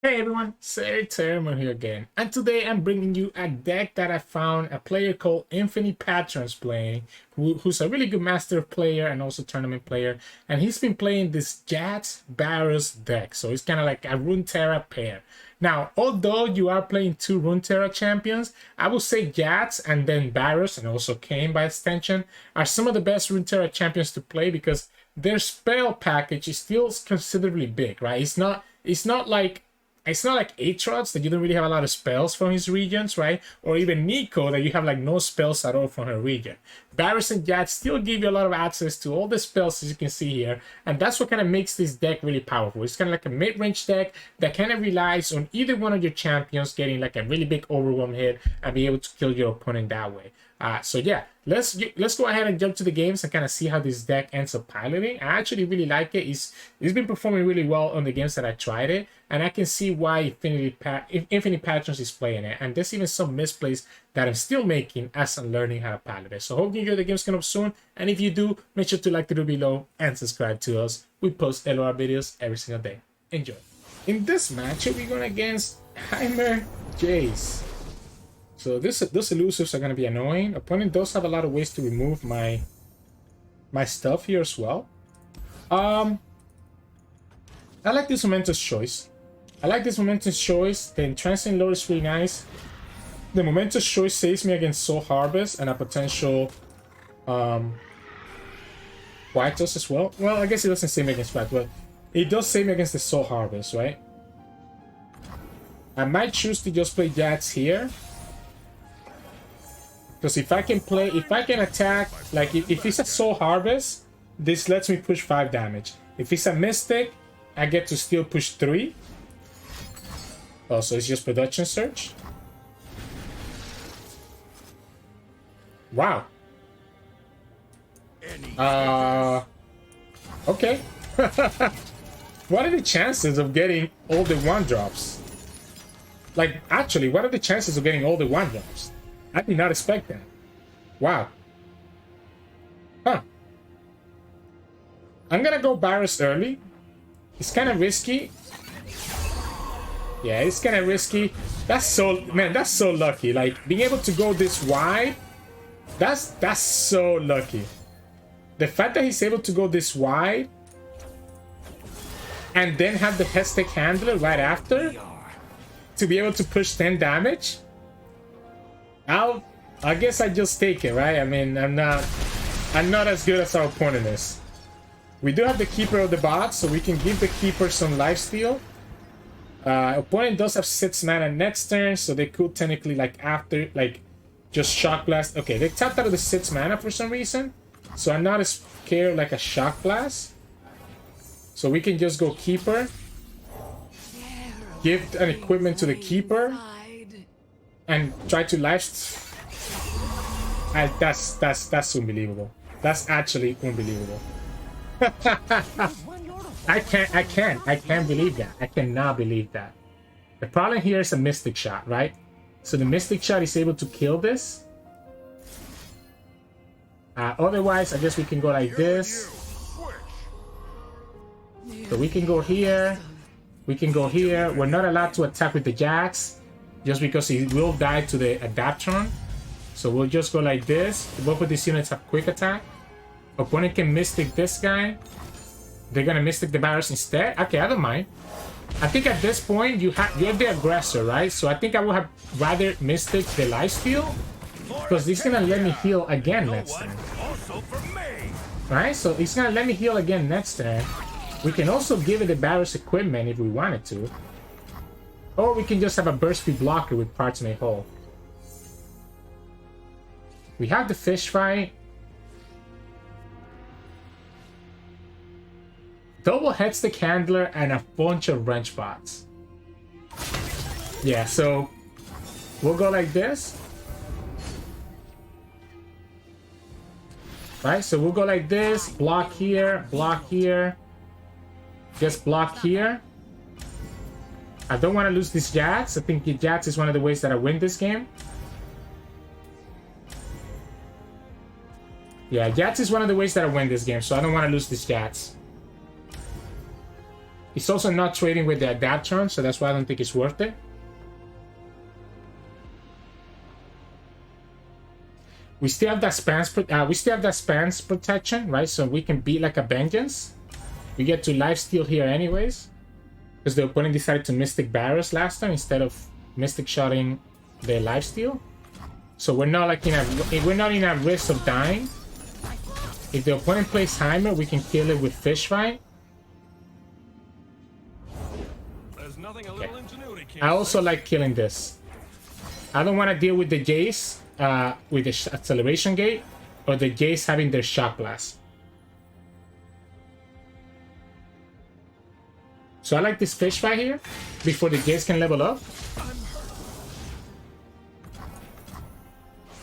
Hey everyone, Sirturmund here again, and today I'm bringing you a deck that I found a player called Infinite Patrons playing, who's a really good master player and also tournament player, and he's been playing this Jax Varus deck, so it's kind of like a Runeterra pair. Now, although you are playing two Runeterra champions, I would say Jax and then Varus, and also Kayn by extension, are some of the best Runeterra champions to play because their spell package is still considerably big, right? It's not like Aatrox that you don't really have a lot of spells from his regions, right? Or even Nico that you have like no spells at all from her region. Varus and Jax still give you a lot of access to all the spells as you can see here, and that's what kind of makes this deck really powerful. It's kind of like a mid-range deck that kind of relies on either one of your champions getting like a really big overwhelm hit and be able to kill your opponent that way. So yeah, let's go ahead and jump to the games and kind of see how this deck ends up piloting. I actually really like it. It's been performing really well on the games that I tried it, and I can see why Infinite Patrons is playing it. And there's even some misplays that I'm still making as I'm learning how to pilot it. So hope you enjoy the games coming up soon, and if you do, make sure to like the video below and subscribe to us. We post LOR videos every single day. Enjoy. In this matchup, we're going against Heimerdinger Jayce. So those elusives are going to be annoying. Opponent does have a lot of ways to remove my stuff here as well. I like this momentous choice. The entrancing lore is really nice. The momentous choice saves me against Soul Harvest and a potential White as well. Well, I guess it doesn't save me against White, but it does save me against the Soul Harvest, right? I might choose to just play Jax here. Because if I can attack, like if it's a Soul Harvest, this lets me push 5 damage. If it's a Mystic, I get to still push 3. Oh, so it's just Production Surge? Wow. Okay. What are the chances of getting all the 1-drops? Like, actually, what are the chances of getting all the 1-drops? I did not expect that. Wow. Huh. I'm gonna go Varus early. It's kind of risky. Yeah, it's kind of risky. That's so lucky. Like, being able to go this wide, that's so lucky. The fact that he's able to go this wide and then have the Hestic Handler right after to be able to push 10 damage. I guess I just take it, right? I mean, I'm not as good as our opponent is. We do have the Keeper of the bot, so we can give the Keeper some lifesteal. Opponent does have 6 mana next turn, so they could technically, like, after, like, just Shock Blast. Okay, they tapped out of the 6 mana for some reason, so I'm not as scared like a Shock Blast. So we can just go Keeper, give an equipment to the Keeper, and try to that's unbelievable. That's actually unbelievable. I can't believe that. I cannot believe that. The problem here is a Mystic Shot, right? So the Mystic Shot is able to kill this. Otherwise, I guess we can go like this. So we can go here. We can go here. We're not allowed to attack with the Jax, just because he will die to the Adaptron. So we'll just go like this. Both of these units have quick attack. Opponent can Mystic this guy. They're gonna Mystic the Varus instead. Okay, I don't mind. I think at this point you're the aggressor, right? So I think I would have rather Mystic the lifesteal, because this is gonna let me heal again next turn. Right? So it's gonna let me heal again next turn. We can also give it the Varus equipment if we wanted to. Or we can just have a burst speed blocker with Parchment Hole. We have the fish fight. Double Headstick Handler and a bunch of wrench bots. Yeah, so we'll go like this. Right, so we'll go like this. Block here, just block here. I don't want to lose this Jax. I think Jax is one of the ways that I win this game. Yeah, Jax is one of the ways that I win this game, so I don't want to lose this Jax. He's also not trading with the adapt turn, so that's why I don't think it's worth it. We still have that spans protection, right? So we can beat like a vengeance. We get to lifesteal here anyways, because the opponent decided to Mystic Varus last time instead of Mystic Shotting the lifesteal. So we're not like in a risk of dying. If the opponent plays Heimer, we can kill it with Fish Fight. Okay. I also like killing this. I don't want to deal with the Jayce with the acceleration gate, or the Jayce having their shock blast. So I like this Fish Fight here before the Jayce can level up.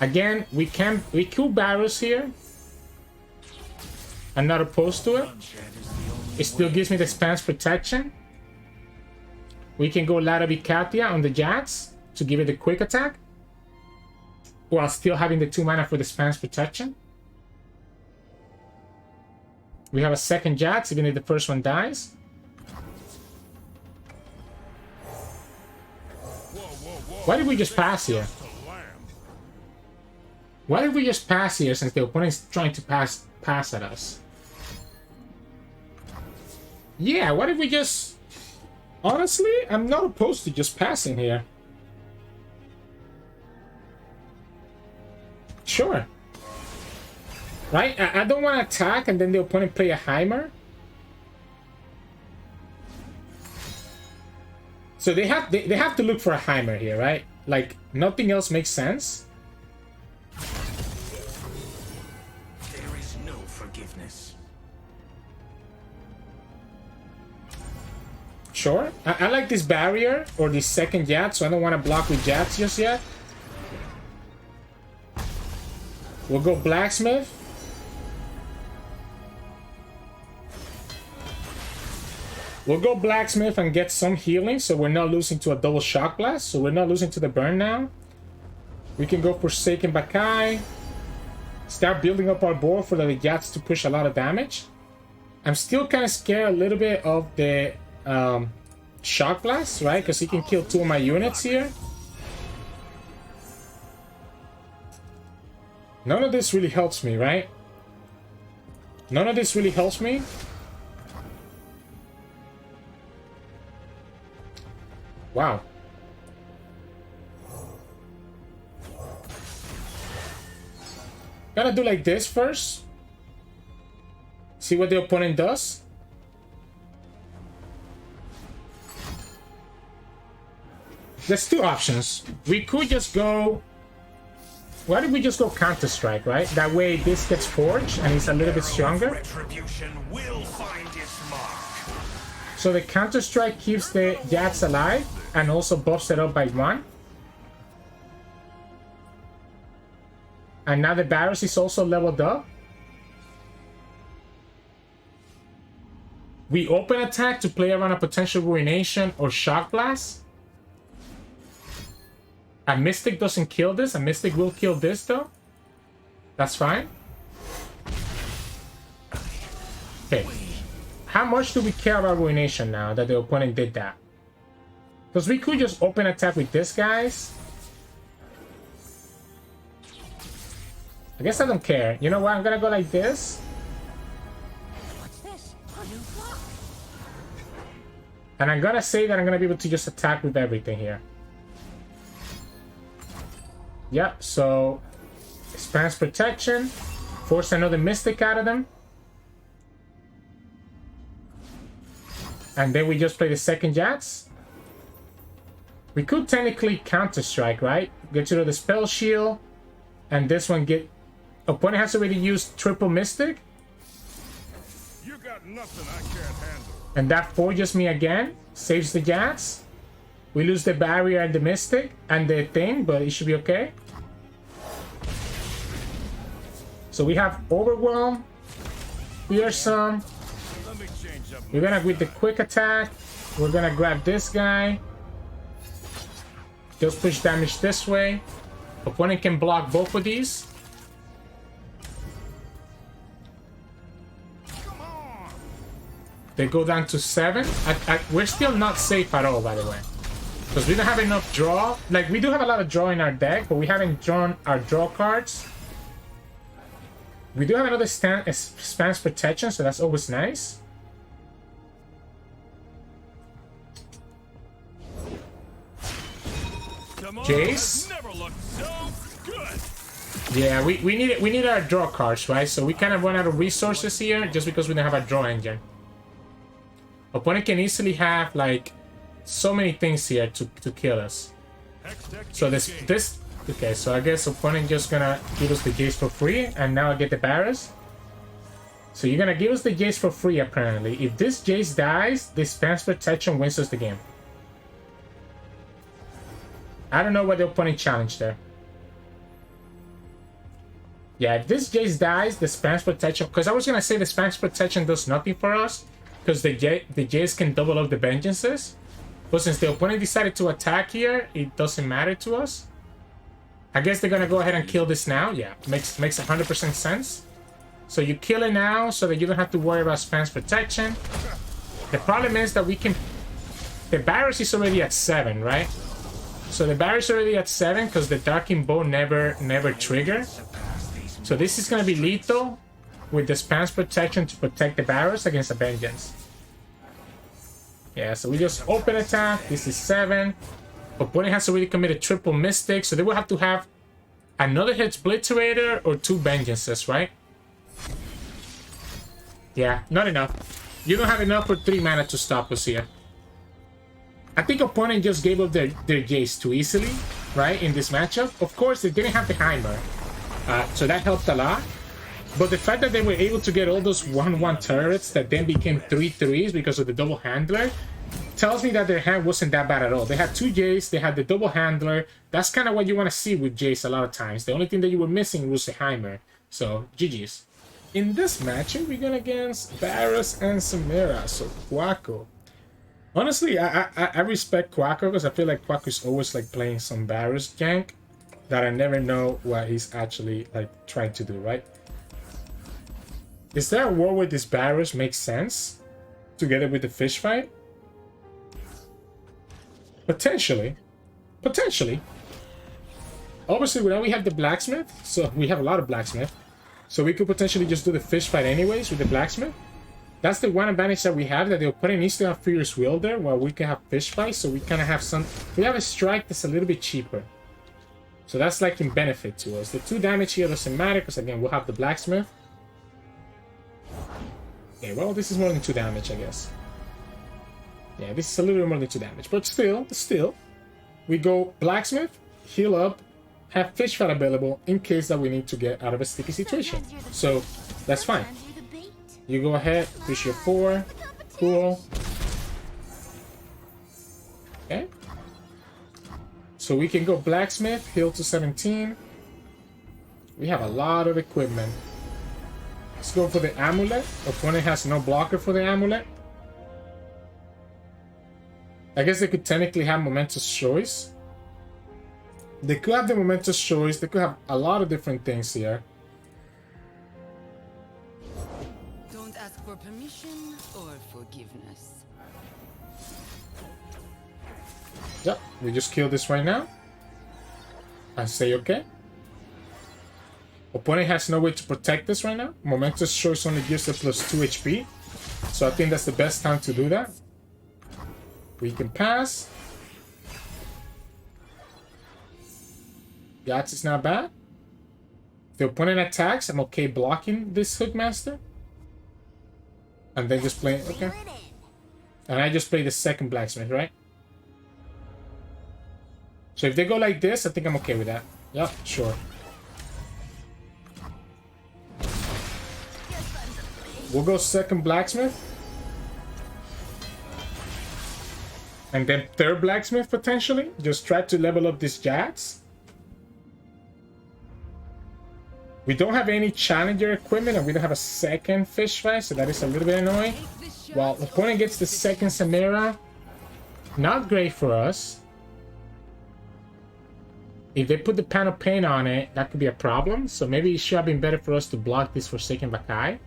Again, we kill Varus here. I'm not opposed to it. It still gives me the spans protection. We can go Lara Vicatia on the Jax to give it a quick attack, while still having the 2 mana for the spans protection. We have a second Jax, even if the first one dies. Why did we just pass here? Why did we just pass here since the opponent's trying to pass at us? Yeah, why did we just... Honestly, I'm not opposed to just passing here. Sure. Right? I don't want to attack and then the opponent play a Heimer. So they have to look for a Heimer here, right? Like, nothing else makes sense. There is no forgiveness. Sure. I like this barrier or this second Jat, so I don't want to block with Jats just yet. We'll go Blacksmith. We'll go Blacksmith and get some healing, so we're not losing to a double Shock Blast. So we're not losing to the burn now. We can go Forsaken Bakai. Start building up our board for the Jats to push a lot of damage. I'm still kind of scared a little bit of the Shock Blast, right? Because he can kill 2 of my units here. None of this really helps me, right? None of this really helps me. Wow. Gotta do like this first. See what the opponent does. There's 2 options. We could just go... Why did we just go Counter-Strike, right? That way this gets forged and he's a little bit stronger. Retribution will find its mark. So the Counter-Strike keeps the Jats alive and also buffs it up by 1. And now the Varus is also leveled up. We open attack to play around a potential Ruination or Shock Blast. A Mystic doesn't kill this. A Mystic will kill this though. That's fine. Okay. How much do we care about Ruination now that the opponent did that? Because we could just open attack with this, guys. I guess I don't care. You know what? I'm gonna go like this. What's this? A new block. And I'm gonna say that I'm gonna be able to just attack with everything here. Yep, so spans protection, force another Mystic out of them. And then we just play the second Jats. We could technically Counter-Strike, right? Get rid of the Spell Shield. And this one get... Opponent has already used triple Mystic. You got nothing I can't handle. And that forges me again. Saves the Jats. We lose the barrier and the Mystic and the thing, but it should be okay. So we have Overwhelm, Fearsome. We're gonna with the quick attack. We're gonna grab this guy. Just push damage this way. Opponent can block both of these. they go down to 7. We're still not safe at all, by the way. Because we don't have enough draw. Like, we do have a lot of draw in our deck, but we haven't drawn our draw cards. We do have another spams protection, so that's always nice. Jayce. Yeah, we need our draw cards, right? So we kind of run out of resources here just because we don't have a draw engine. Opponent can easily have like so many things here to kill us. So this okay, so I guess opponent just gonna give us the Jayce for free, and now I get the Varus. So you're gonna give us the Jayce for free apparently. If this Jayce dies, this spams protection wins us the game. I don't know what the opponent challenged there. Yeah, if this Jayce dies, the spams protection... Because I was going to say the spams protection does nothing for us. Because the Jayce can double up the vengeances. But since the opponent decided to attack here, it doesn't matter to us. I guess they're going to go ahead and kill this now. Yeah, makes 100% sense. So you kill it now so that you don't have to worry about spams protection. The problem is that we can... The Varus is already at 7, right? So the Varus is already at 7 because the Darking Bow never trigger. So this is going to be lethal with the spams protection to protect the Varus against a vengeance. Yeah, so we just open attack. This is 7. Opponent has already committed triple mistake, so they will have to have another Hexbliterator or 2 vengeances, right? Yeah, not enough. You don't have enough for 3 mana to stop us here. I think opponent just gave up their Jayce too easily, right, in this matchup. Of course, they didn't have the Heimer. So that helped a lot. But the fact that they were able to get all those 1-1 turrets that then became 3-3s because of the double handler tells me that their hand wasn't that bad at all. They had 2 Jayce, they had the double handler. That's kind of what you want to see with Jayce a lot of times. The only thing that you were missing was the Heimer. So, GG's. In this matchup, we're going against Varus and Samira. So, Quacko. Honestly, I respect Quacko because I feel like Quacko's always like playing some Varus jank that I never know what he's actually like trying to do, right? Is there a world where this Varus makes sense together with the fish fight? Potentially. Potentially. Obviously, now we have the blacksmith, so we have a lot of blacksmith. So we could potentially just do the fish fight anyways with the blacksmith. That's the one advantage that we have, that the opponent needs to have Furious Will there while we can have fish fight, so we kind of have some... We have a strike that's a little bit cheaper. So that's like in benefit to us. The 2 damage here doesn't matter because again we'll have the blacksmith. Okay, well this is more than 2 damage, I guess. Yeah, this is a little bit more than 2 damage, but still, we go blacksmith, heal up, have fish fight available in case that we need to get out of a sticky situation. So that's fine. You go ahead, push your 4, cool. Okay. So we can go blacksmith, heal to 17. We have a lot of equipment. Let's go for the amulet. Opponent has no blocker for the amulet. I guess they could technically have momentous choice. They could have the momentous choice. They could have a lot of different things here. Don't ask for permission or forgiveness. Yep, we just kill this right now. And say okay. Opponent has no way to protect this right now. Momentous choice only gives it plus 2 HP. So I think that's the best time to do that. We can pass. Jax is not bad. If the opponent attacks, I'm okay blocking this Hookmaster. And then just play... Okay. And I just play the second blacksmith, right? So if they go like this, I think I'm okay with that. Yep, sure. We'll go second blacksmith. And then third blacksmith, potentially. Just try to level up this Jax. We don't have any challenger equipment, and we don't have a second fish fight, so that is a little bit annoying. While the opponent gets the second Samira, not great for us. If they put the Pan of Pain on it, that could be a problem. So maybe it should have been better for us to block this Forsaken Vakai.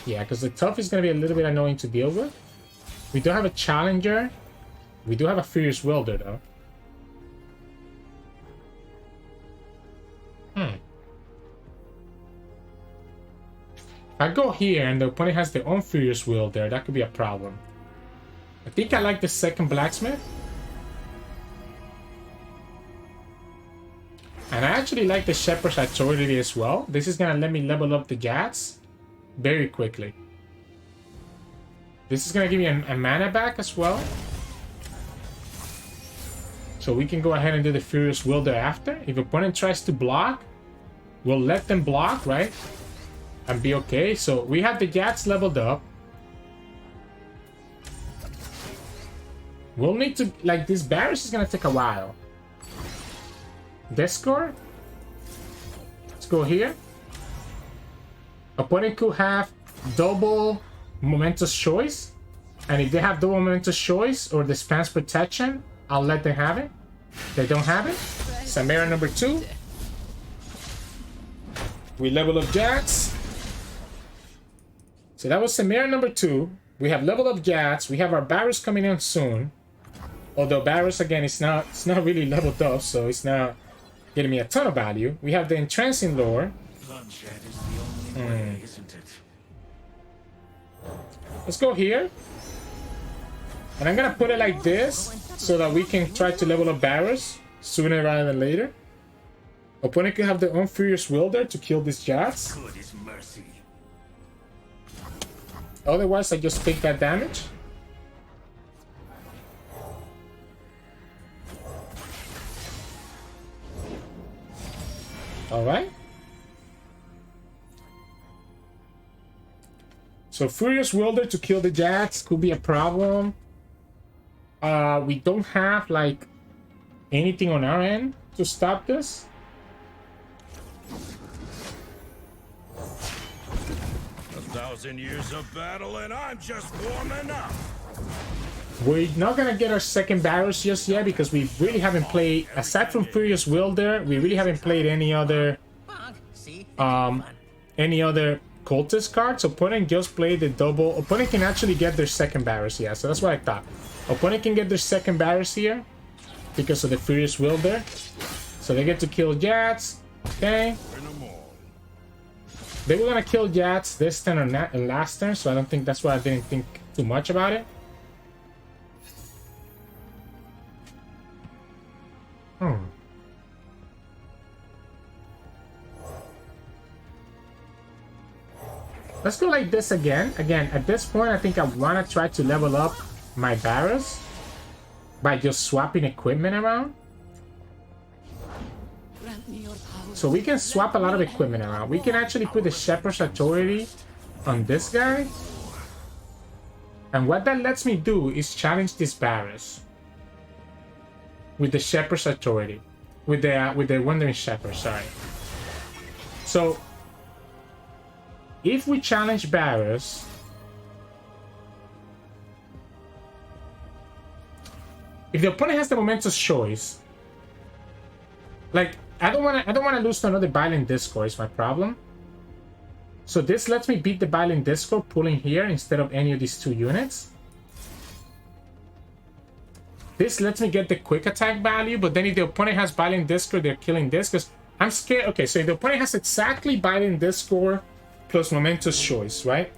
Yeah, because the tough is going to be a little bit annoying to deal with. We do have a challenger. We do have a Furious Welder, though. If I go here and the opponent has their own Furious Welder, that could be a problem. I think I like the second Blacksmith. And I actually like the Shepherd's Authority as well. This is going to let me level up the Jax very quickly. This is going to give me a mana back as well. So we can go ahead and do the Furious Welder after. If opponent tries to block, we'll let them block, right? And be okay. So we have the Jax leveled up. We'll need to, like, this Varus is going to take a while. Discord. Let's go here. Opponent could have double momentous choice. And if they have double momentous choice or the spans protection, I'll let them have it. They don't have it. Samira number 2. We level up Jax. So that was Samira number 2. We have leveled up Jax. We have our Varus coming in soon. Although Varus again it's not really leveled up, so it's not getting me a ton of value. We have the Entrancing Lore. Let's go here. And I'm gonna put it like this so that we can try to level up Varus sooner rather than later. Opponent could have their own Furious Welder to kill this Jax. Otherwise, I just take that damage. Alright. So Furious Welder to kill the Jax could be a problem. We don't have like anything on our end to stop this. 1,000 years of battle and I'm just warming up. We're not gonna get our second Varus just yet because we really haven't played, aside from Furious Welder, we really haven't played any other cultist cards. Opponent just played the double. Opponent can actually get their second Varus, yeah, so that's what I thought. Opponent can get their second Varus here because of the Furious Welder. So they get to kill Jax. Okay. They were gonna kill Jax this turn or last turn, so I don't think that's why I didn't think too much about it. Let's go like this again. Again, at this point, I think I want to try to level up my Varus by just swapping equipment around. So we can swap a lot of equipment around. We can actually put the Shepherd's Authority on this guy. And what that lets me do is challenge this Varus with the Shepherd's Authority. With the Wandering Shepherd, sorry. So if we challenge Varus, if the opponent has the momentous choice, like I don't want to lose to another Violent Discord is my problem. So this lets me beat the Violent Discord pulling here instead of any of these 2 units. This lets me get the quick attack value, but then if the opponent has Violent Discord, they're killing this because I'm scared. Okay, so if the opponent has exactly Violent Discord plus Momentous Choice, right?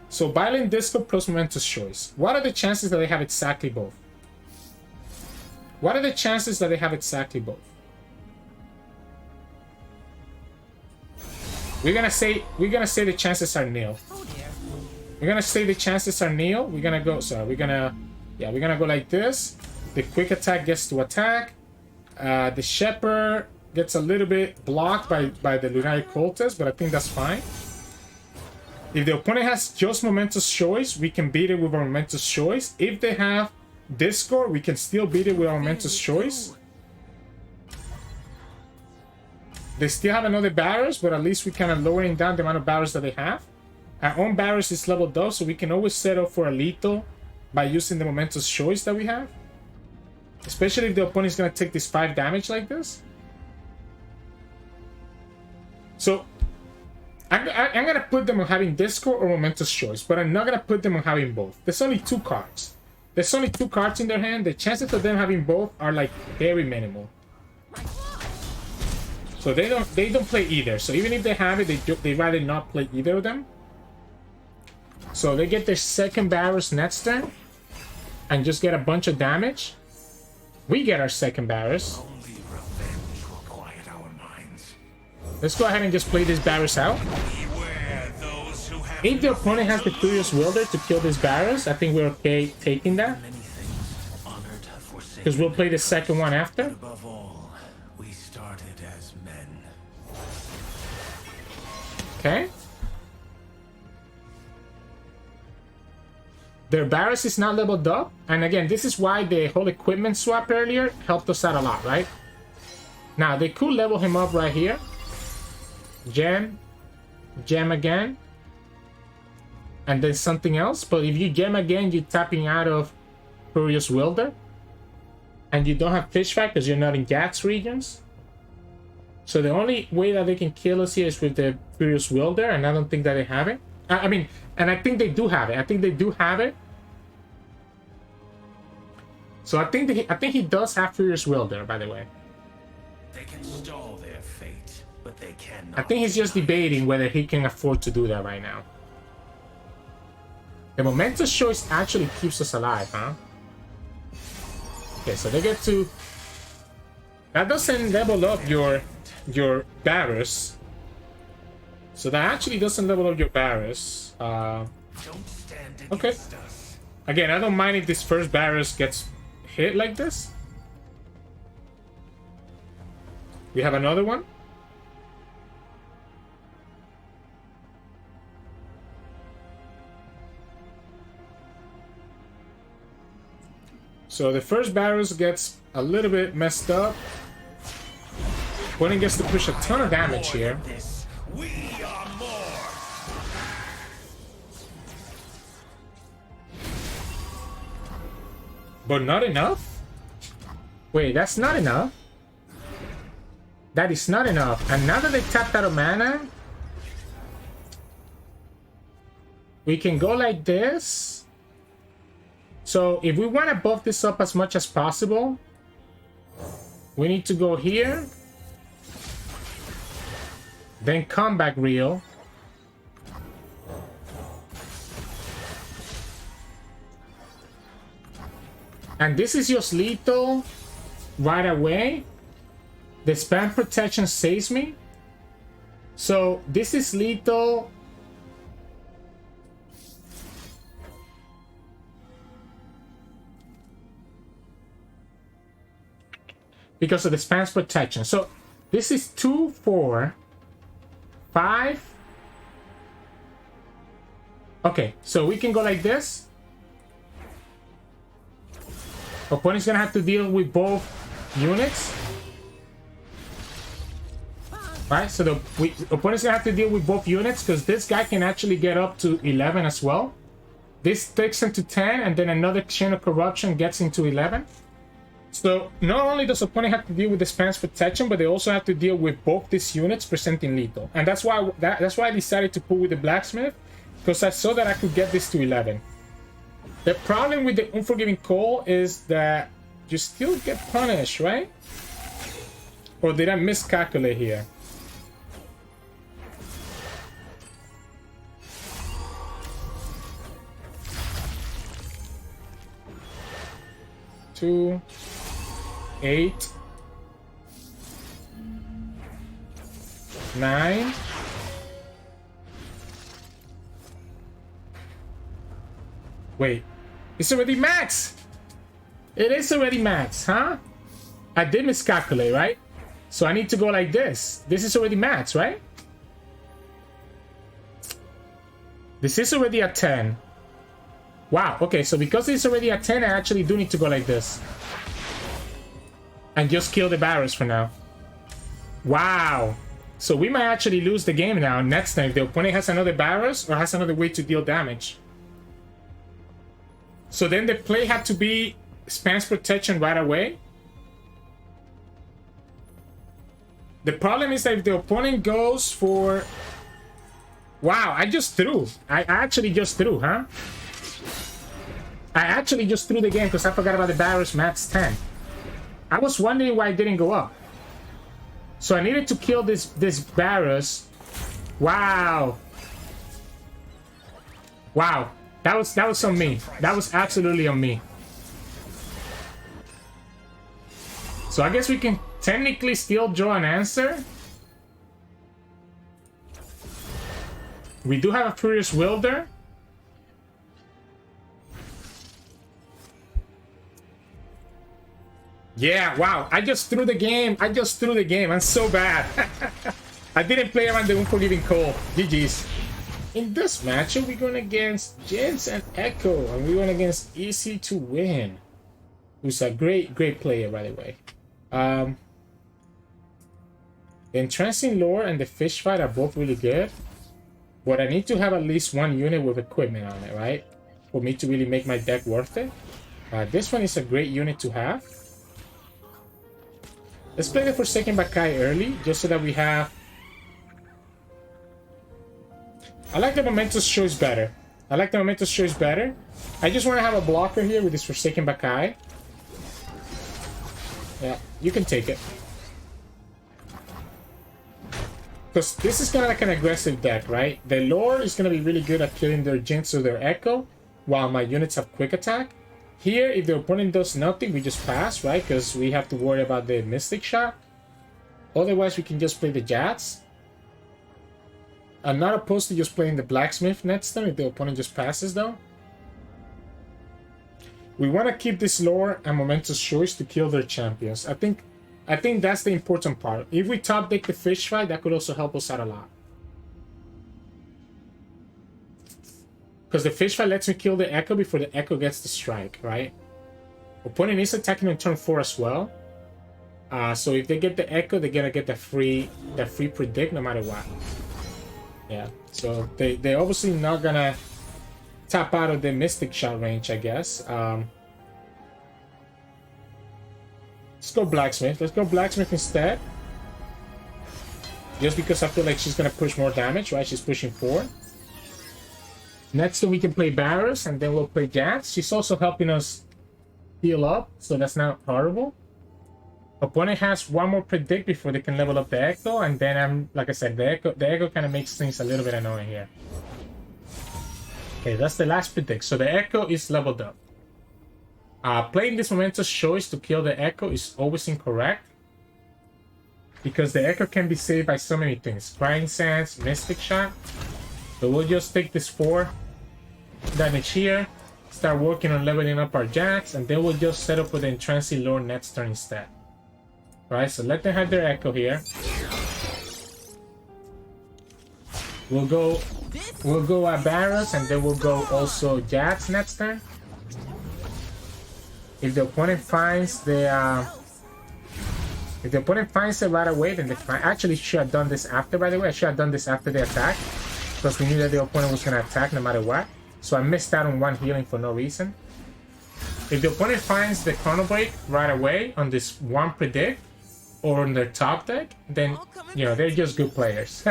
So Violent Discord plus Momentous Choice. What are the chances that they have exactly both? What are the chances that they have exactly both? We're gonna say the chances are nil. We're gonna say the chances are nil. We're gonna go go like this. The quick attack gets to attack. The Shepherd gets a little bit blocked by the Lunatic Cultist, but I think that's fine. If the opponent has just Momentous Choice, we can beat it with our Momentous Choice. If they have Discord, we can still beat it with our Momentous Choice. They still have another Varus, but at least we're kind of lowering down the amount of Varus that they have. Our own Varus is leveled up, so we can always set up for a lethal by using the Momentous Choice that we have. Especially if the opponent is going to take this 5 damage like this. So I'm gonna put them on having Discord or Momentous Choice, but I'm not gonna put them on having both. There's only 2 cards. There's only 2 cards in their hand. The chances of them having both are like very minimal. So they don't play either. So even if they have it, they rather not play either of them. So they get their second Varus next turn and just get a bunch of damage. We get our second Varus. Only revenge will quiet our minds. Let's go ahead and just play this Varus out. Beware those who have If the opponent has the Furious Wielder to kill this Varus, I think we're okay taking that. many things honored, forsaken. Because we'll play the second one after. Above all, we started as men. Okay. Their Varus is not leveled up. And again, this is why the whole equipment swap earlier helped us out a lot, right? Now, they could level him up right here. Gem. Gem again. And then something else. But if you gem again, you're tapping out of Furious Wielder. And you don't have Fish Fight because you're not in Jax regions. So the only way that they can kill us here is with the Furious Wielder. And I don't think that they have it. I mean, and I think they do have it. I think they do have it. So I think he does have Furious Wielder, by the way. They can stall their fate, but they cannot. I think he's just debating whether he can afford to do that right now. The Momentous Choice actually keeps us alive, huh? Okay, so they get to... That doesn't level up your Varus. So that actually doesn't level up your Varus. Don't stand Okay. against us. Again, I don't mind if this first Varus gets hit like this. We have another one. So the first Varus gets a little bit messed up. Opponent gets to push a ton of damage here. This, we are more. But not enough? Wait, that's not enough? That is not enough. And now that they tapped out of mana, we can go like this. So if we want to buff this up as much as possible, we need to go here. Then Comeback Reel. And this is just lethal right away. The spam protection saves me. So this is lethal. Because of the spam's protection. So this is 2, 4, 5. Okay, so we can go like this. Opponent's gonna have to deal with both units. Right, so the opponent's gonna have to deal with both units because this guy can actually get up to 11 as well. This takes him to 10, and then another Chain of Corruption gets him to 11. So not only does opponent have to deal with the spam's protection, but they also have to deal with both these units presenting lethal. And that's why I decided to put with the Blacksmith, because I saw that I could get this to 11. The problem with the Unforgiving Cold is that you still get punished, right? Or did I miscalculate here? Two, 8, 9. Wait, it's already max. It is already max, huh? I did miscalculate, right? So I need to go like this. This is already max, right? This is already at 10. Wow, okay, so because it's already at 10, I actually do need to go like this. And just kill the Varus for now. Wow. So we might actually lose the game now next time if the opponent has another Varus or has another way to deal damage. So then the play had to be spam's protection right away. The problem is that if the opponent goes for Wow, I just threw. I actually just threw, huh? I actually just threw the game because I forgot about the Varus max 10. I was wondering why it didn't go up. So I needed to kill this Varus. Wow. Wow. That was on me. That was absolutely on me. So I guess we can technically still draw an answer. We do have a Furious Wilder. Yeah, wow. I just threw the game. I just threw the game. I'm so bad. I didn't play around the Unforgiving Cold. GG's. In this matchup, we're going against Jinx and Ekko. And we're going against Easy to Win. Who's a great player, by the way. The Entrancing Lore and the Fish Fight are both really good. But I need to have at least one unit with equipment on it, right? For me to really make my deck worth it. This one is a great unit to have. Let's play the Forsaken Bakai early, just so that we have... I like the Momentous Choice better. I like the Momentous Choice better. I just want to have a blocker here with this Forsaken Bakai. Yeah, you can take it. Because this is kind of like an aggressive deck, right? The lore is going to be really good at killing their Jinx or their Ekko, while my units have quick attack. Here, if the opponent does nothing, we just pass, right? Because we have to worry about the Mystic Shot. Otherwise, we can just play the Jax. I'm not opposed to just playing the Blacksmith next turn if the opponent just passes, though. We want to keep this lore and Momentous Choice to kill their champions. I think that's the important part. If we top deck the Fish Fight, that could also help us out a lot. Because the Fish Fight lets me kill the Ekko before the Ekko gets the strike, right? Opponent is attacking on turn 4 as well. So if they get the Ekko, they're gonna get the free predict no matter what. Yeah, so they're obviously not gonna tap out of the Mystic Shot range, I guess. Let's go Blacksmith. Let's go Blacksmith instead. Just because I feel like she's gonna push more damage, right? She's pushing 4. Next turn we can play Varus, and then we'll play Jax. She's also helping us heal up, so that's not horrible. Opponent has one more predict before they can level up the Ekko, and then like I said, the Ekko kind of makes things a little bit annoying here. Okay, that's the last predict. So the Ekko is leveled up. Playing this Momentous Choice to kill the Ekko is always incorrect, because the Ekko can be saved by so many things. Crying Sands, Mystic Shot. So we'll just take this 4 damage here, start working on leveling up our Jax, and then we'll just set up for the Entrancing Lore next turn instead. Alright, so let them have their Ekko here. We'll go at Varus, and then we'll go also Jax next turn. If the opponent finds the if the opponent finds it right away, then they actually should have done this after, by the way. I should have done this after the attack, because we knew that the opponent was going to attack no matter what. So I missed out on one healing for no reason. If the opponent finds the Chrono Break right away on this one predict, or on their top deck, then, you know, they're just good players.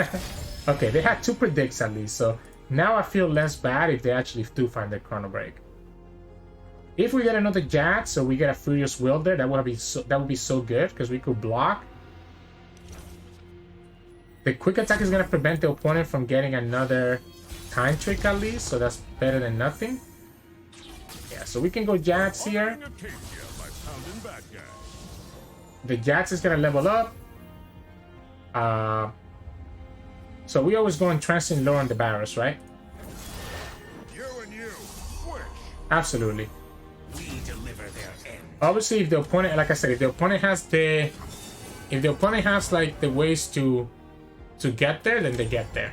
Okay, they had 2 predicts at least, so now I feel less bad if they actually do find their Chrono Break. If we get another Jax, so we get a Furious Wilder, that would be so good, because we could block. The quick attack is going to prevent the opponent from getting another Time Trick at least, so that's better than nothing. Yeah, so we can go Jax here. The Jax is going to level up. So we always go Entrancing Lore on the Varus, right? Absolutely. We deliver their end. Obviously, if the opponent, like I said, if the opponent has like the ways to get there, then they get there.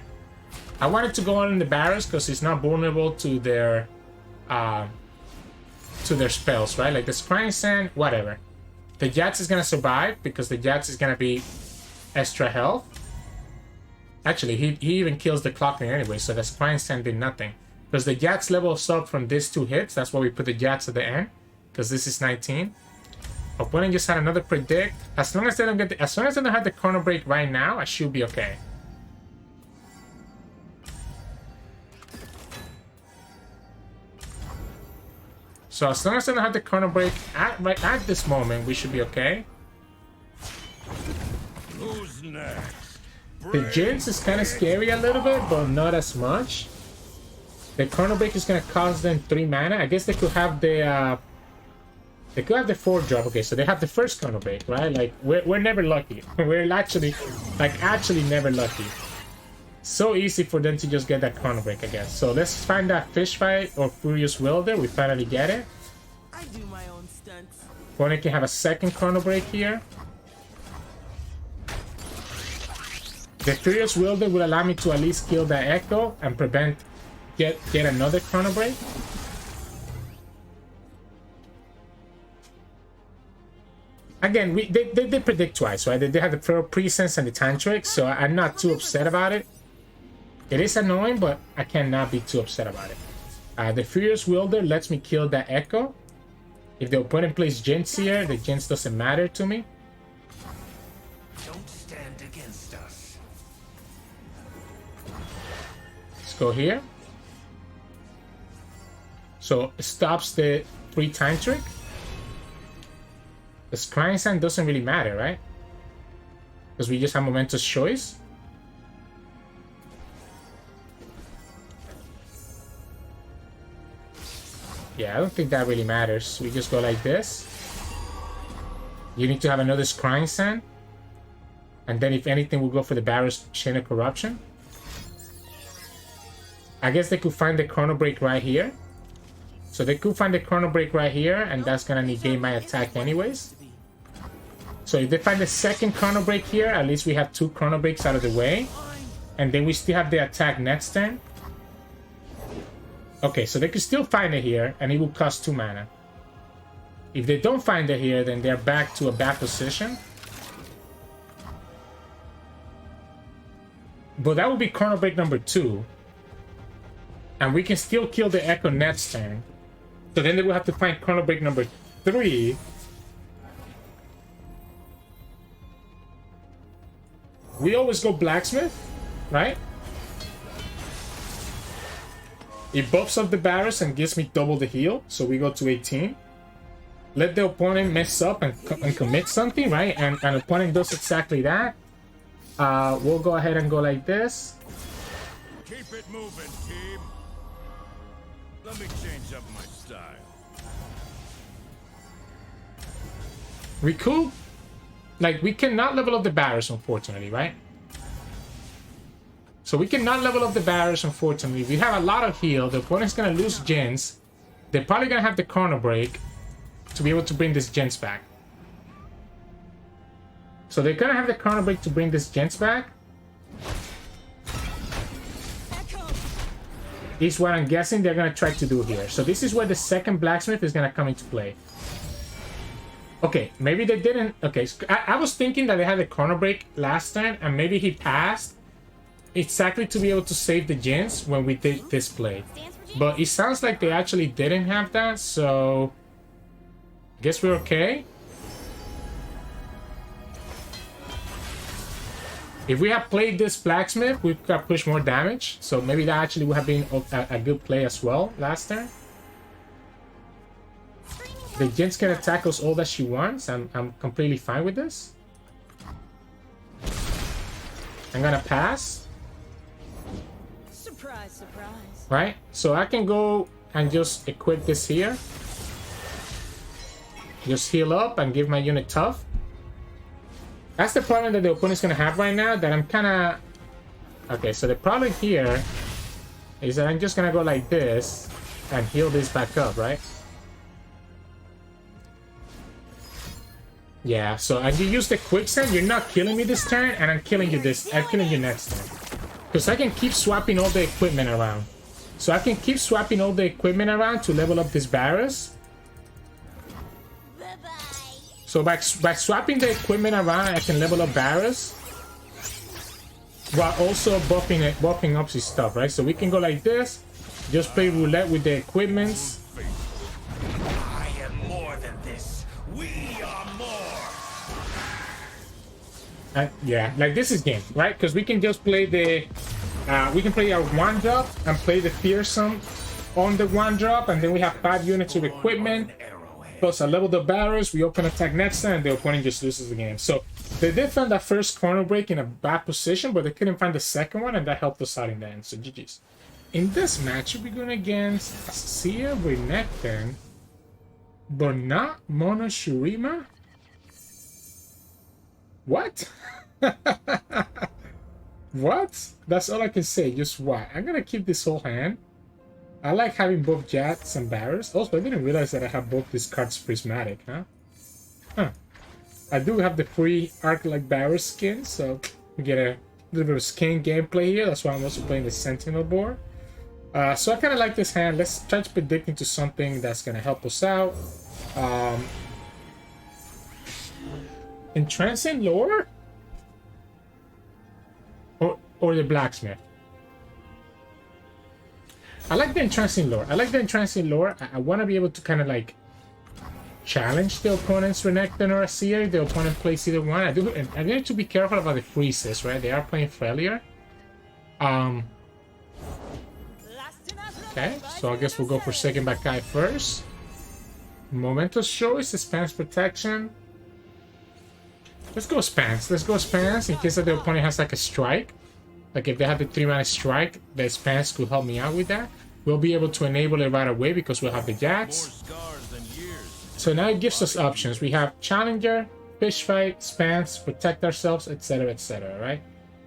I wanted to go on in the Varus because it's not vulnerable to their spells, right? Like the Scrying Sand, whatever. The Jax is gonna survive because the Jax is gonna be extra health. Actually, he even kills the Clockling anyway, so the Scrying Sand did nothing. Because the Jax levels up from these 2 hits, that's why we put the Jax at the end. Because this is 19. Opponent just had another predict. As long as they don't have the Chrono Break right now, I should be okay. So as long as I don't have the chrono break right at this moment, we should be okay. Who's next? The Jinx is kind of scary a little bit, but not as much. The chrono break is gonna cost them 3 mana. I guess they could have the 4 drop. Okay, so they have the first chrono break, right? Like we're never lucky. We're actually never lucky. So easy for them to just get that chrono break, I guess. So let's find that fish fight or Furious Wilder. We finally get it. I do my own stunts. Opponent can have a second chrono break here. The Furious Wilder will allow me to at least kill the Ekko and prevent get another chrono break. Again, they predict twice, right? They have the Pro Presence and the Tantric, so I'm not too upset about it. It is annoying, but I cannot be too upset about it. The Furious Wilder lets me kill the Ekko. If the opponent plays Jinx here, the Jinx doesn't matter to me. Don't stand against us. Let's go here. So it stops the free Tantric. The Scrying Sand doesn't really matter, right? Because we just have Momentous Choice. Yeah, I don't think that really matters. We just go like this. You need to have another Scrying Sand. And then if anything, we'll go for the Varus Chain of Corruption. I guess they could find the Chrono Break right here. So they could find the Chrono Break right here, and that's gonna negate my attack anyways. So if they find the second Chrono Break here, at least we have 2 Chrono Breaks out of the way. And then we still have the attack next turn. Okay, so they could still find it here, and it will cost 2 mana. If they don't find it here, then they're back to a bad position. But that would be Chrono Break number 2. And we can still kill the Ekko next turn. So then they will have to find Chrono Break number 3. We always go Blacksmith, right? It buffs up the Varus and gives me double the heal, so we go to 18. Let the opponent mess up and commit something, right? And opponent does exactly that. We'll go ahead and go like this. Keep it moving, team. Let me change up my style. We could... Like, we cannot level up the Varus, unfortunately, right? So we cannot level up the Varus, unfortunately. We have a lot of heal. The opponent's gonna lose Jinx. They're probably gonna have the Chrono Break to be able to bring this Jinx back. So they're gonna have the Chrono Break to bring this Jinx back. This is what I'm guessing they're gonna try to do here. So this is where the second Blacksmith is gonna come into play. Okay, maybe they didn't... Okay, so I was thinking that they had a Chrono Break last turn, and maybe he passed exactly to be able to save the Jinx when we did this play. But it sounds like they actually didn't have that, so... Guess we're okay. If we had played this Blacksmith, we could have pushed more damage. So maybe that actually would have been a good play as well last turn. The Jinx can attack us all that she wants. I'm completely fine with this. I'm gonna pass. Surprise, surprise. Right? So I can go and just equip this here. Just heal up and give my unit tough. That's the problem that the opponent's gonna have right now, that I'm kinda... Okay, so the problem here is that I'm just gonna go like this and heal this back up, right? Yeah, so as you use the quicksand, you're not killing me this turn, and I'm killing you next turn. Because I can keep swapping all the equipment around. So I can keep swapping all the equipment around to level up this Varus. So by swapping the equipment around, I can level up Varus. While also buffing up his stuff, right? So we can go like this. Just play roulette with the equipments. I am more than this. We are more. Yeah, like this is game, right? Because we can just play the... we can play our 1-drop and play the fearsome on the 1-drop, and then we have 5 units of equipment. Plus a leveled up Varus, we open attack next turn, and the opponent just loses the game. So they did find that first corner break in a bad position, but they couldn't find the second one, and that helped us out in the end. So GG's. In this match, we'll be going against Azir, Renekton, but not Monoshurima. What? What? That's all I can say. Just what? I'm gonna keep this whole hand. I like having both Jax and Varus. Also, I didn't realize that I have both these cards prismatic, huh? Huh. I do have the free Arc-like Varus skin, so we get a little bit of skin gameplay here. That's why I'm also playing the Sentinel board. So I kind of like this hand. Let's try to predict into something that's going to help us out. Entrancing Lore? Or the Blacksmith? I like the Entrancing Lore. I like the Entrancing Lore. I want to be able to kind of like challenge the opponent's Renekton or Azir. The opponent plays either one. I need to be careful about the freezes, right? They are playing Freljord. Okay, so I guess we'll go for second back guy first. Momentous choice, spans protection. Let's go spans. Let's go spans in case that the opponent has like a strike. Like if they have the 3-mana strike, the spans could help me out with that. We'll be able to enable it right away because we'll have the Jax. So now it gives us options. We have Challenger, Fish Fight, Spans, Protect Ourselves, etc., right?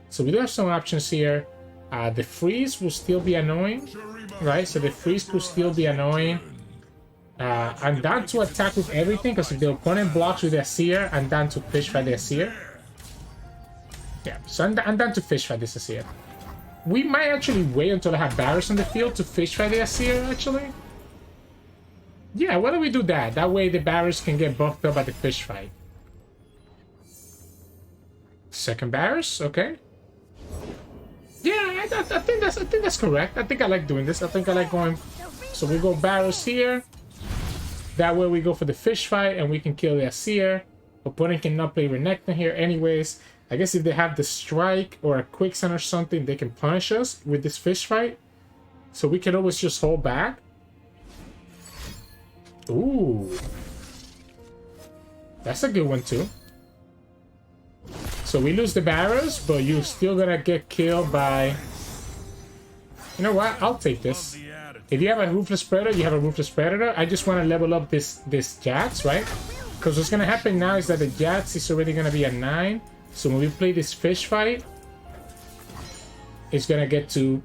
So we do have some options here. The freeze will still be annoying, right? So the freeze could still be annoying. I'm down to attack with everything because if the opponent blocks with the Azir, I'm down to Fish Fight the Azir. Yeah, so I'm down to Fish Fight this Azir. We might actually wait until I have Varus on the field to Fish Fight the Azir, actually. Yeah, why don't we do that? That way the Varus can get buffed up by the Fish Fight. Second Varus, okay. Yeah, I think that's correct. I think I like doing this. I think I like going. So we go Varus here. That way we go for the Fish Fight and we can kill the Azir. Opponent cannot play Renekton here anyways. I guess if they have the Strike or a Quicksand or something, they can punish us with this Fish Fight. So we can always just hold back. Ooh. That's a good one too. So we lose the Varus, but you're still gonna get killed by... You know what? I'll take this. If you have a Ruthless Predator, you have a Ruthless Predator. I just want to level up this Jax, right? Because what's gonna happen now is that the Jax is already gonna be at 9. So when we play this Fish Fight, it's gonna get to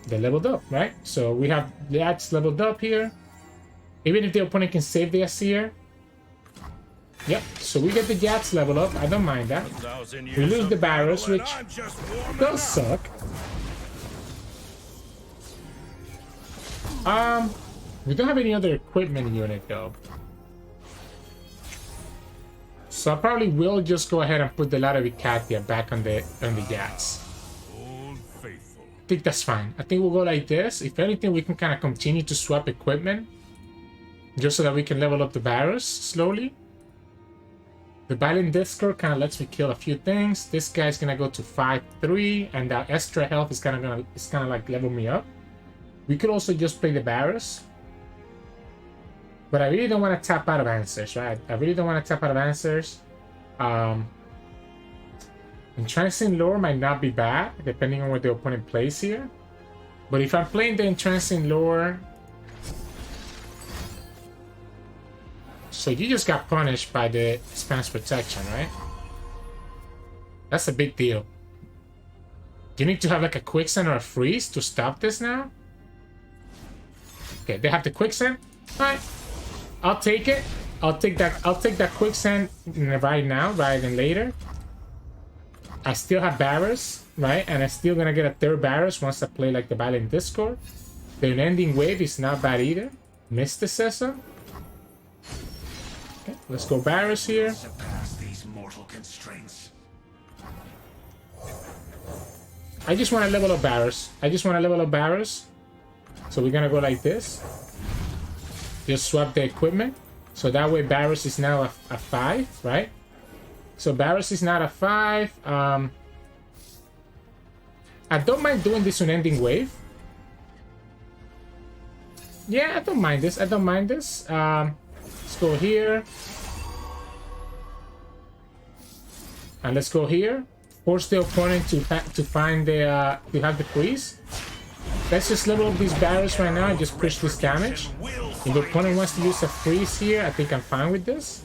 the leveled up, right? So we have Jax leveled up here. Even if the opponent can save the Azir. Yep, so we get the Jax level up. I don't mind that. We lose the Varus, which does suck. We don't have any other equipment unit though. So I probably will just go ahead and put the Ladder Vicatia back on the Jax. I think that's fine. I think we'll go like this. If anything, we can kind of continue to swap equipment. Just so that we can level up the Varus slowly. The Violent Discord kind of lets me kill a few things. This guy's gonna go to 5-3, and that extra health is kind of like level me up. We could also just play the Varus. But I really don't want to tap out of answers, right? I really don't want to tap out of answers. Entrancing Lore might not be bad, depending on what the opponent plays here. But if I'm playing the Entrancing Lore... So you just got punished by the Spans Protection, right? That's a big deal. You need to have like a Quicksand or a Freeze to stop this now? Okay, they have the Quicksand. Alright. I'll take it. I'll take that Quicksand right now rather than later. I still have Varus, right? And I'm still gonna get a third Varus once I play like the Violent Discord. The Unending Wave is not bad either. Mysticism. Okay, let's go Varus here. I just want to level up Varus. So we're gonna go like this. Just swap the equipment. So that way Varus is now a 5, right? So Varus is not a 5. I don't mind doing this Unending Wave. Yeah, I don't mind this. I don't mind this. Let's go here. And let's go here. Force the opponent to find the to have the freeze. Let's just level up these barriers right now and just push this damage. If the opponent wants to use a freeze here, I think I'm fine with this.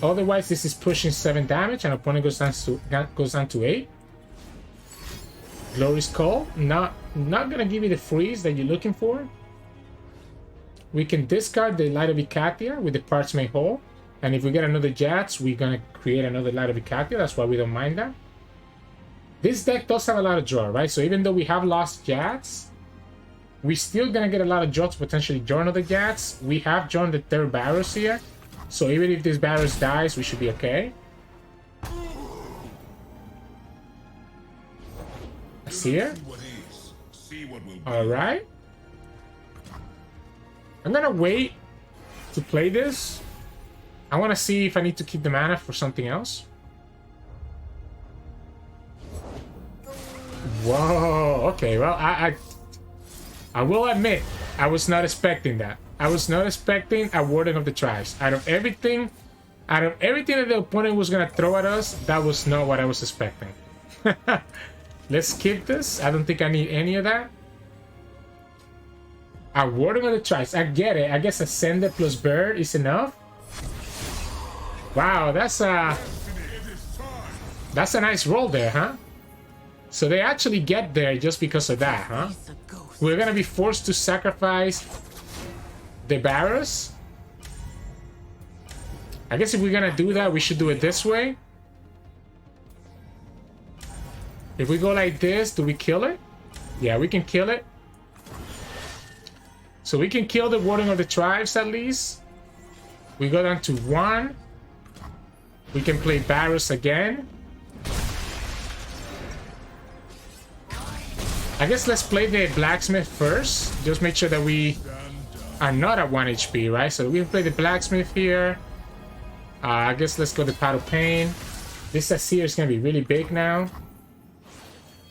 Otherwise, this is pushing 7 damage, and opponent goes down to 8. Glory's Call. Not gonna give you the freeze that you're looking for. We can discard the Light of Icathia with the Parchment Hole. And if we get another Jax, we're gonna create another Light of Icathia. That's why we don't mind that. This deck does have a lot of draw, right? So even though we have lost Jax, we're still gonna get a lot of draw to potentially draw another Jax. We have drawn the 3rd Varus here. So even if this Varus dies, we should be okay. Azir. Alright. I'm gonna wait to play this. I want to see if I need to keep the mana for something else. Whoa, okay, well, I will admit, I was not expecting that. I was not expecting a Warding of the Tribes. Out of everything that the opponent was going to throw at us, that was not what I was expecting. Let's skip this. I don't think I need any of that. A Warding of the Tribes, I get it. I guess Ascended plus Bird is enough. Wow, that's a nice roll there, huh? So they actually get there just because of that, huh? We're gonna be forced to sacrifice the Varus. I guess if we're gonna do that, we should do it this way. If we go like this, do we kill it? Yeah, we can kill it. So we can kill the Warding of the Tribes at least. We go down to 1. We can play Varus again. I guess let's play the Blacksmith first. Just make sure that we are not at 1 HP, right? So we can play the Blacksmith here. I guess let's go to Path of Pain. This Azir is going to be really big now.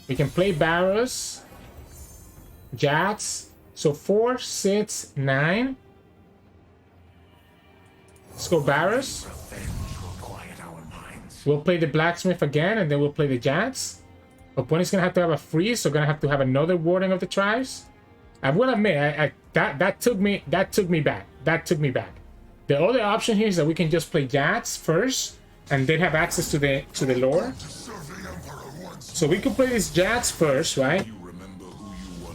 We can play Varus. Jax. So 4, 6, 9. Let's go Varus. We'll play the Blacksmith again, and then we'll play the Jax. Opponent's gonna have to have a freeze, so gonna have to have another Warding of the Tribes. I will admit, that took me back. That took me back. The other option here is that we can just play Jax first, and then have access to the lore. So we could play this Jax first, right?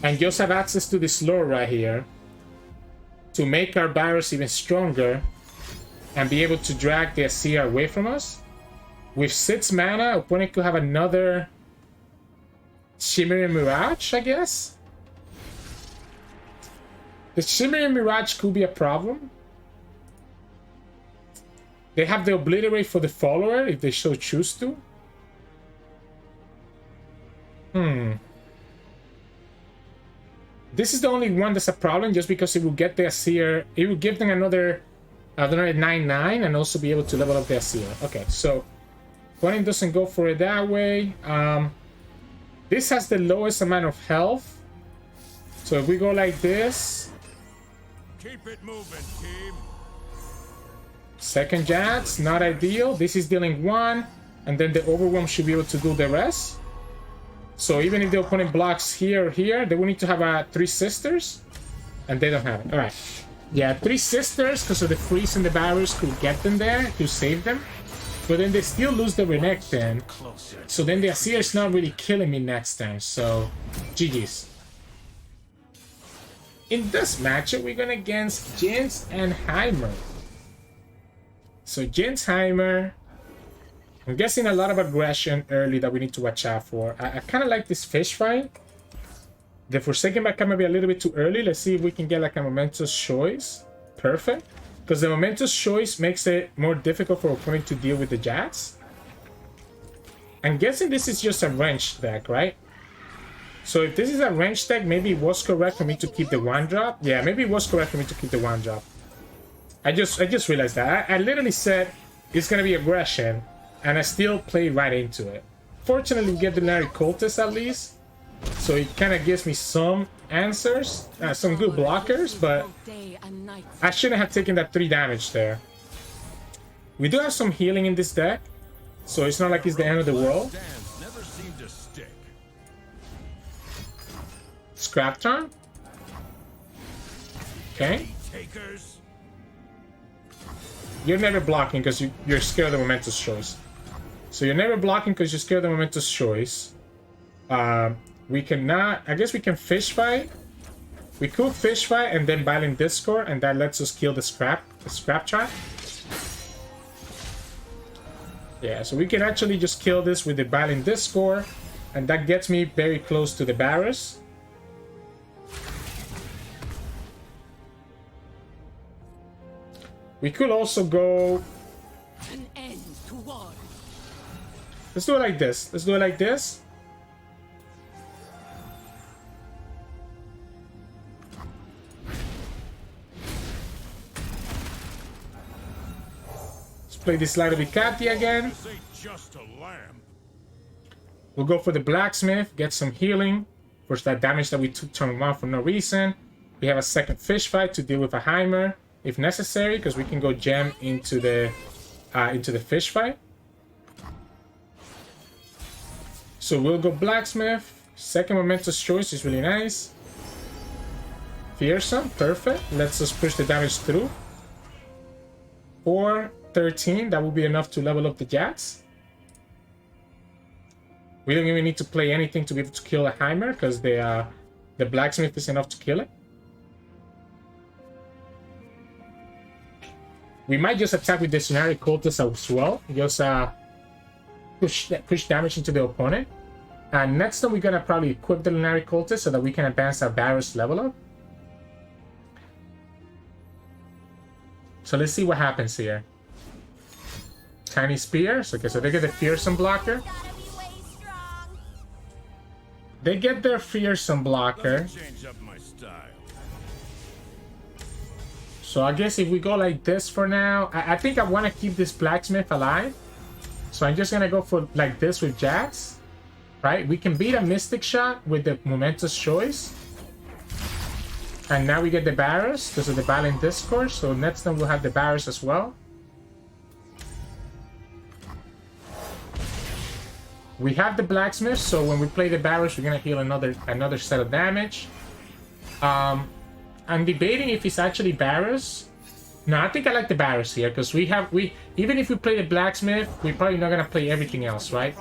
And just have access to this lore right here to make our Varus even stronger and be able to drag the Azir away from us. With 6 mana, opponent could have another Shimmering Mirage, I guess. The Shimmering Mirage could be a problem. They have the Obliterate for the follower if they so choose to. This is the only one that's a problem, just because it will get the Azir. It will give them another 9/9 and also be able to level up the Azir. Okay, so opponent doesn't go for it that way. This has the lowest amount of health. So if we go like this. Keep it moving, team. Second Jax, not ideal. This is dealing 1. And then the Overwhelm should be able to do the rest. So even if the opponent blocks here or here, they will need to have 3 Sisters. And they don't have it. Alright. Yeah, 3 Sisters, because of the freeze and the Varus could get them there to save them. But then they still lose the Renekton. So then the Azir is not really killing me next time. So, GG's. In this matchup, we're going against Jinx and Heimer. So Jinx Heimer. I'm guessing a lot of aggression early that we need to watch out for. I kind of like this fish fight. The Forsaken back might be a little bit too early. Let's see if we can get like a momentous choice. Perfect. Because the momentous choice makes it more difficult for opponent to deal with the Jax. I'm guessing this is just a range deck, right? So if this is a range deck, maybe it was correct for me to keep the 1-drop. Yeah, maybe it was correct for me to keep the 1-drop. I just realized that. I literally said it's gonna be aggression, and I still played right into it. Fortunately, we get the Legendary Cultist at least. So it kind of gives me some answers, some good blockers, but I shouldn't have taken that 3 damage there. We do have some healing in this deck, so it's not like it's the end of the world. Never seem to stick. Scrap turn. Okay. Takers. You're never blocking because you're scared of the momentous choice. So you're never blocking because you're scared of the momentous choice. We cannot... I guess we can fish fight. We could fish fight and then Violent Discord, and that lets us kill the scrap trap. Yeah, so we can actually just kill this with the Violent Discord, and that gets me very close to the Varus. We could also go... An end to war. Let's do it like this. Let's do it like this. Let's play this Light of Icati again. This ain't just a lamp. We'll go for the Blacksmith, get some healing for that damage that we took turn 1 for no reason. We have a second fish fight to deal with a Heimer if necessary, because we can go gem into the fish fight. So we'll go Blacksmith. Second momentous choice is really nice. Fearsome, perfect. Lets us push the damage through. 4-13, that will be enough to level up the Jax. We don't even need to play anything to be able to kill a Heimer, because the Blacksmith is enough to kill it. We might just attack with the Scenario Cultist as well. Just push damage into the opponent. And next time we're gonna probably equip the Luminary Cultist so that we can advance our Varus level up. So let's see what happens here. Tiny Spears. Okay, so they get the Fearsome blocker. They get their Fearsome blocker. Change up my style. So I guess if we go like this for now, I think I want to keep this Blacksmith alive. So I'm just going to go for like this with Jax. Right? We can beat a Mystic Shot with the Momentous Choice. And now we get the Varus because of the Violent Discord. So next time we'll have the Varus as well. We have the Blacksmith, so when we play the Varus, we're going to heal another set of damage. I'm debating if it's actually Varus. No, I think I like the Varus here, because even if we play the Blacksmith, we're probably not going to play everything else, right?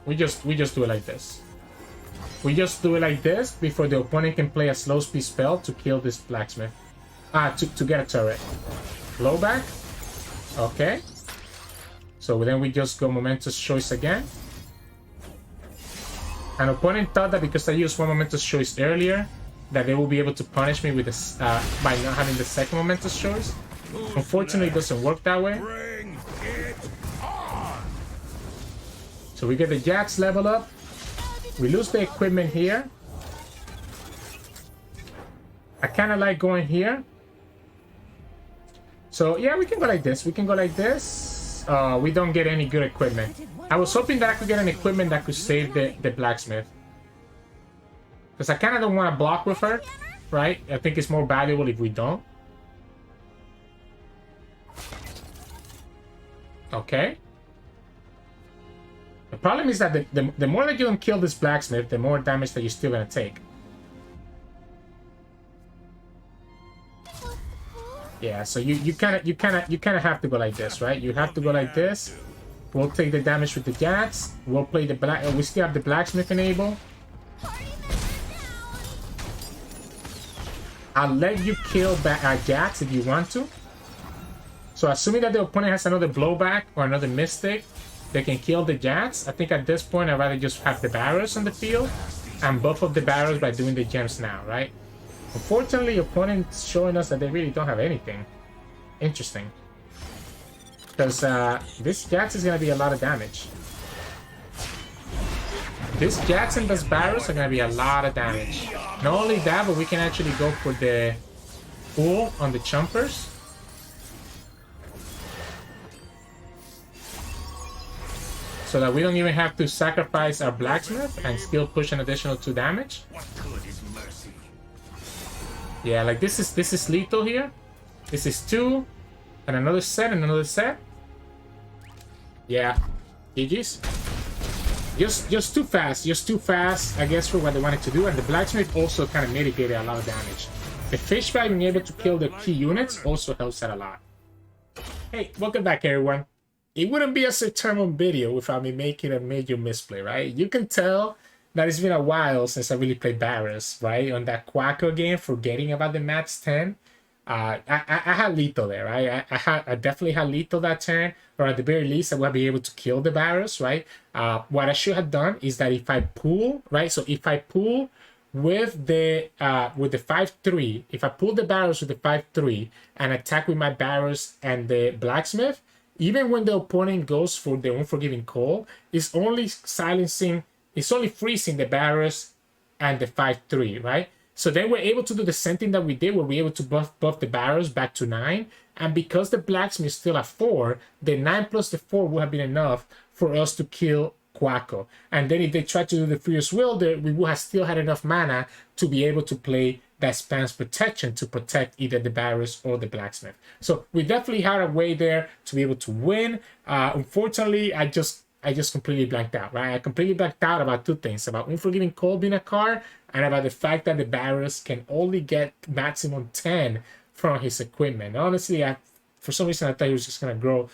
We just do it like this. We just do it like this before the opponent can play a slow speed spell to kill this Blacksmith. To get a turret. Blowback. Okay. So then we just go Momentous Choice again. An opponent thought that because I used one Momentous Choice earlier, that they will be able to punish me with this by not having the second Momentous Choice. Unfortunately, it doesn't work that way. Bring it on. So we get the Jax level up. We lose the equipment here. I kind of like going here. So yeah, we can go like this. We can go like this. We don't get any good equipment. I was hoping that I could get an equipment that could save the Blacksmith. Because I kind of don't want to block with her, right? I think it's more valuable if we don't. Okay. The problem is that the more that you don't kill this Blacksmith, the more damage that you're still going to take. Yeah, so you kind of have to go like this, right? You have to go like this. We'll take the damage with the Jax. We'll play the we still have the Blacksmith enabled. I'll let you kill Jax if you want to. So assuming that the opponent has another Blowback or another Mystic, they can kill the Jax. I think at this point I'd rather just have the Varus on the field and buff up the Varus by doing the gems now, right? Unfortunately, opponent's showing us that they really don't have anything. Interesting. Because this Jax is going to be a lot of damage. This Jax and this Varus are going to be a lot of damage. Not only that, but we can actually go for the pull on the Chumpers. so that we don't even have to sacrifice our blacksmith and still push an additional 2 damage. What good is mercy? Yeah, like this is lethal here. This is 2, and another set, and another set. Yeah, GG's. Just too fast, I guess, for what they wanted to do. And the blacksmith also kind of mitigated a lot of damage. The fish fry being able to kill the key units also helps that a lot. Hey, welcome back, everyone. It wouldn't be a Sirturmund video without me making a major misplay, right? You can tell that it's been a while since I really played Varus, right? On that Quacko game, forgetting about the match 10. I had lethal there, right? I definitely had lethal that turn, or at the very least, I would be able to kill the Varus, right? What I should have done is that if I pull, right? So if I pull with the 5-3, if I pull the Varus with the 5-3 and attack with my Varus and the blacksmith, even when the opponent goes for the unforgiving call, it's only freezing the Varus and the 5-3, right? So then we're able to do the same thing that we did, where we're able to buff the Varus back to 9. And because the blacksmith is still at 4, the 9 plus the 4 would have been enough for us to kill Quacko. And then if they try to do the Fierce Wielder, we would have still had enough mana to be able to play that spam's protection to protect either the Varus or the blacksmith. So we definitely had a way there to be able to win. Unfortunately, I just completely blanked out, right? I completely blanked out about 2 things: about Unforgiving Cold being a card, and about the fact that the Varus can only get maximum 10 from his equipment. Honestly, for some reason I thought he was just gonna grow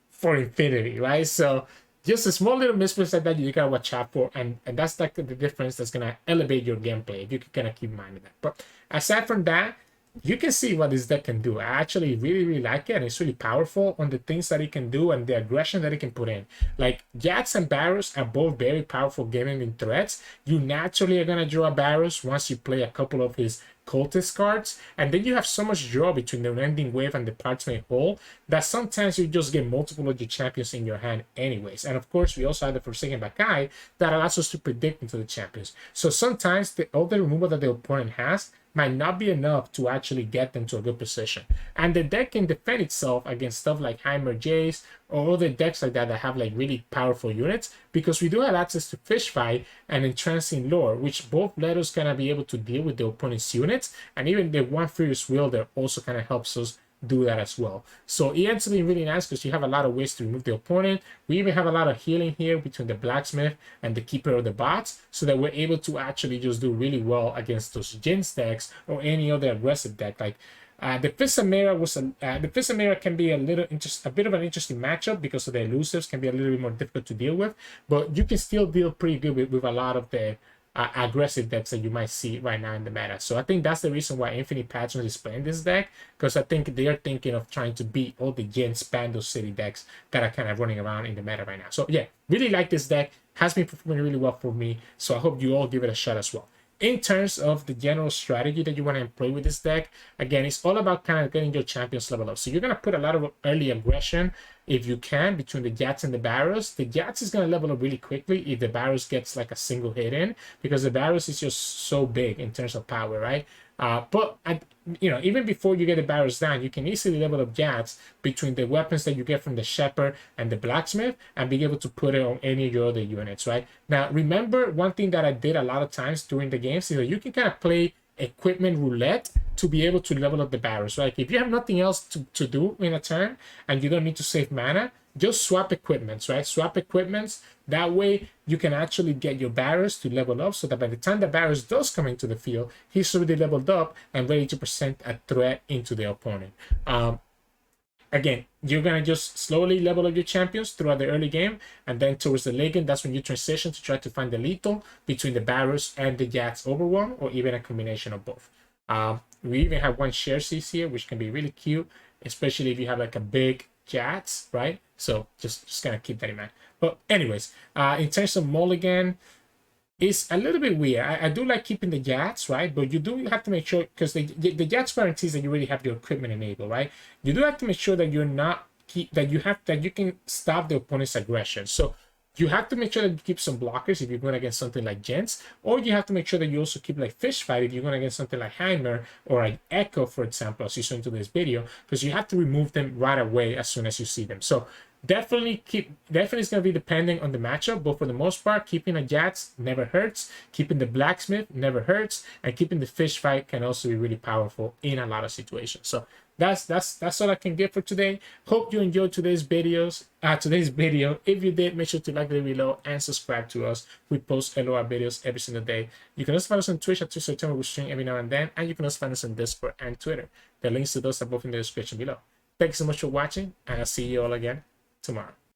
for infinity, right? So just a small little misplaced like that you gotta watch out for, and that's like the difference that's gonna elevate your gameplay if you can kind of keep in mind of that. But aside from that, you can see what this deck can do. I actually really like it, and it's really powerful on the things that it can do and the aggression that it can put in. Like, Jax and Varus are both very powerful game-ending threats. You naturally are going to draw a Varus once you play a couple of his cultist cards, and then you have so much draw between the Rending Wave and the Parchment Hole that sometimes you just get multiple of your champions in your hand anyways. And of course, we also have the Forsaken Bakai that allows us to predict into the champions. So sometimes all the removal that the opponent has might not be enough to actually get them to a good position. And the deck can defend itself against stuff like Heimerdinger Jayce or other decks like that that have like really powerful units, because we do have access to Fish Fight and Entrancing Lore, which both let us kind of be able to deal with the opponent's units, and even the One Furious Wielder also kind of helps us do that as well. So it ends up being really nice because you have a lot of ways to remove the opponent. We even have a lot of healing here between the blacksmith and the keeper of the bots, so that we're able to actually just do really well against those Jinx decks or any other aggressive deck. Like the Fist Samira the Fist Samira can be a bit of an interesting matchup because of the elusives can be a little bit more difficult to deal with, but you can still deal pretty good with a lot of the aggressive decks that you might see right now in the meta. So I think that's the reason why Infinite Patrons is playing this deck, because I think they are thinking of trying to beat all the Jinx Bando City decks that are kind of running around in the meta right now. So yeah, really like this deck. Has been performing really well for me, so I hope you all give it a shot as well. In terms of the general strategy that you want to employ with this deck, again, it's all about kind of getting your champions level up. So you're going to put a lot of early aggression, if you can, between the Jax and the Varus. The Jax is going to level up really quickly if the Varus gets like a single hit in, because the Varus is just so big in terms of power, right? But even before you get the Varus down, you can easily level up Jax between the weapons that you get from the Shepherd and the Blacksmith, and be able to put it on any of your other units, right? Now, remember, one thing that I did a lot of times during the games is that you can kind of play equipment roulette to be able to level up the Varus, right? If you have nothing else to do in a turn and you don't need to save mana, just swap equipments, right? Swap equipments. That way you can actually get your Varus to level up, so that by the time the Varus does come into the field, he's already leveled up and ready to present a threat into the opponent. Again, you're going to just slowly level up your champions throughout the early game, and then towards the late game, that's when you transition to try to find the lethal between the Varus and the Jax Overwhelm, or even a combination of both. We even have one share CC here, which can be really cute, especially if you have like a big Jax, right? So just kind of keep that in mind. But anyways, in terms of mulligan, it's a little bit weird. I do like keeping the Jax, right? But you do have to make sure, because the Jax guarantees that you already have your equipment enabled, right? You do have to make sure that you're not that you can stop the opponent's aggression. So you have to make sure that you keep some blockers if you're going against something like Jinx, or you have to make sure that you also keep like Fish Fight if you're going against something like Heimer or like Ekko, for example, as you saw into this video, because you have to remove them right away as soon as you see them. So definitely it's gonna be depending on the matchup, but for the most part, keeping a Jax never hurts, keeping the blacksmith never hurts, and keeping the fish fight can also be really powerful in a lot of situations. So that's all I can get for today. Hope you enjoyed today's video. If you did, make sure to like the video below and subscribe to us. We post LOR videos every single day. You can also find us on Twitch at Sirturmund. We stream every now and then, and you can also find us on Discord and Twitter. The links to those are both in the description below. Thanks so much for watching, and I'll see you all again tomorrow.